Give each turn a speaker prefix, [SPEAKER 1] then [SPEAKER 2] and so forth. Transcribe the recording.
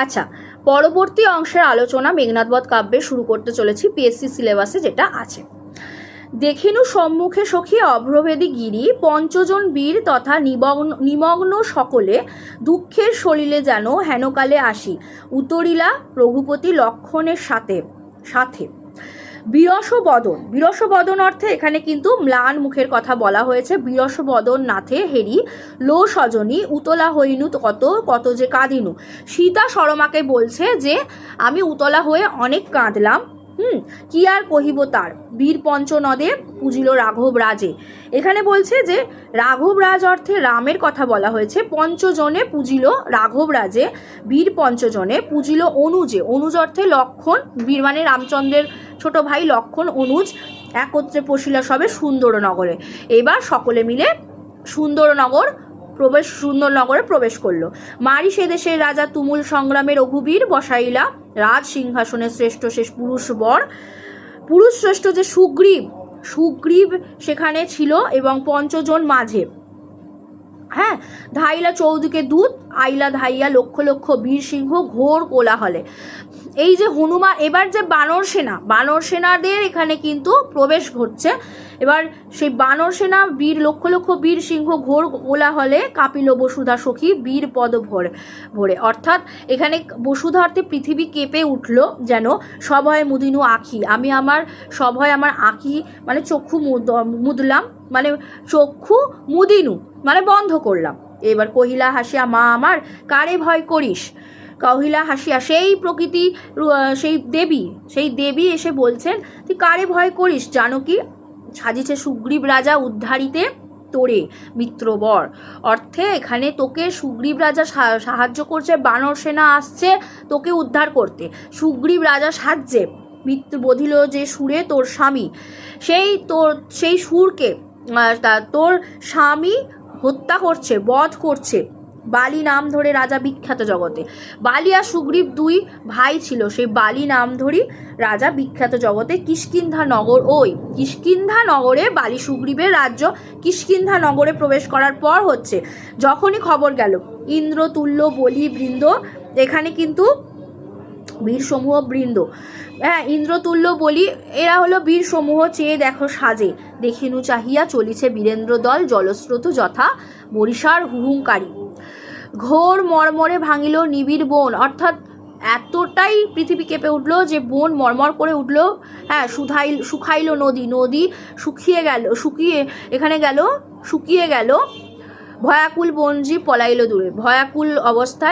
[SPEAKER 1] আচ্ছা, পরবর্তী অংশের আলোচনা মেঘনাদ বধ কাব্যে শুরু করতে চলেছি পিএসসি সিলেবাসে যেটা আছে। দেখিনু সম্মুখে সখী অভ্রভেদী গিরি, পঞ্চজন বীর তথা নিমগ্ন সকলে, দুঃখের সলিলে যেন হেনকালে আসি, উতরিলা রঘুপতি লক্ষণের সাথে সাথে। বিরস বদন অর্থে এখানে কিন্তু ম্লান মুখের কথা বলা হয়েছে। বিরস বদন নাথে হেরি লো সজনী, উতলা হইনু কত যে কাঁদিনু। সীতা সরমাকে বলছে যে আমি উতলা হয়ে অনেক কাঁদলাম। কি আর কহিব তার, বীর পঞ্চনদে পুজিল রাঘব রাজে। এখানে বলছে যে রাঘব রাজ অর্থে রামের কথা বলা হয়েছে। পঞ্চজনে পুজিল রাঘব রাজে, বীর পঞ্চজনে পুজিল অনুজে। অনুজ অর্থে লক্ষণ, বীর মানে রামচন্দ্রের ছোট ভাই লক্ষণ, অনুজ একত্রে পশিলা সবে সুন্দরনগরে। এবার সকলে মিলে সুন্দরনগরে প্রবেশ করলো। মারি সে দেশের রাজা তুমুল সংগ্রামে রঘুবীর বসাইলা রাজ সিংহাসনে শ্রেষ্ঠ শেষ পুরুষ শ্রেষ্ঠ যে সুগ্রীব সেখানে ছিল এবং পঞ্চজন মাঝে। হ্যাঁ, ধাইলা চৌদিকে দূত, আইলা ধাইয়া লক্ষ লক্ষ বীর সিংহ ঘোর কোলাহলে। এই যে হনুমান, এবার যে বানর সেনাদের এখানে কিন্তু প্রবেশ ঘটছে। এবার সেই বানর সেনা লক্ষ লক্ষ বীর সিংহ ঘোর কোলাহলে কাঁপিল বসুধা সখী বীর পদ ভরে। অর্থাৎ এখানে বসুধা অর্থে পৃথিবী কেঁপে উঠল যেন। সভয় মুদিনু আখি, আমি আমার সভয় আমার আখি মানে চক্ষু মুদলাম, মানে চক্ষু মুদিনু মানে বন্ধ করলাম। এবার কহিলা হাসিয়া মা আমার কারে ভয় করিস। কহিলা হাসিয়া সেই প্রকৃতি, সেই দেবী এসে বলছেন তুই কারে ভয় করিস, জানকী সাজিছে সুগ্রীব রাজা উদ্ধারিতে তোরে মিত্রবর। অর্থে এখানে তোকে সুগ্রীব রাজা সাহায্য করছে, বানর সেনা আসছে তোকে উদ্ধার করতে। সুগ্রীব রাজা সাহায্যে মিত্র বধিল যে সুরে তোর স্বামী, সেই সুরকে তোর স্বামী হত্যা করছে, বধ করছে। বালি নাম ধরে রাজা বিখ্যাত জগতে। বালি আর সুগ্রীব দুই ভাই ছিল, সেই বালি নাম ধরি রাজা বিখ্যাত জগতে। কিষ্কিন্ধা নগরে বালি সুগ্রীবের রাজ্য কিষ্কিন্ধা নগরে প্রবেশ করার পর হচ্ছে যখনই খবর গেল ইন্দ্র তুল্য বলি বৃন্দ, এখানে কিন্তু বীর সমূহ বৃন্দ, হ্যাঁ ইন্দ্রতুল্য বলি, এরা হলো বীর সমূহ। চেয়ে দেখো সাজে, দেখিনু চাহিয়া চলিছে বীরেন্দ্র দল, জলস্রোত যথা বরিশার হুহুঙ্কারী। ঘোর মর্মরে ভাঙিল নিবিড় বন, অর্থাৎ এতটাই পৃথিবী কেঁপে উঠলো যে বন মর্মর করে উঠলো। হ্যাঁ, শুকাইল নদী শুকিয়ে গেল। ভয়াকুল বনজি পলাইল দূরে, ভয়াকুল অবস্থায়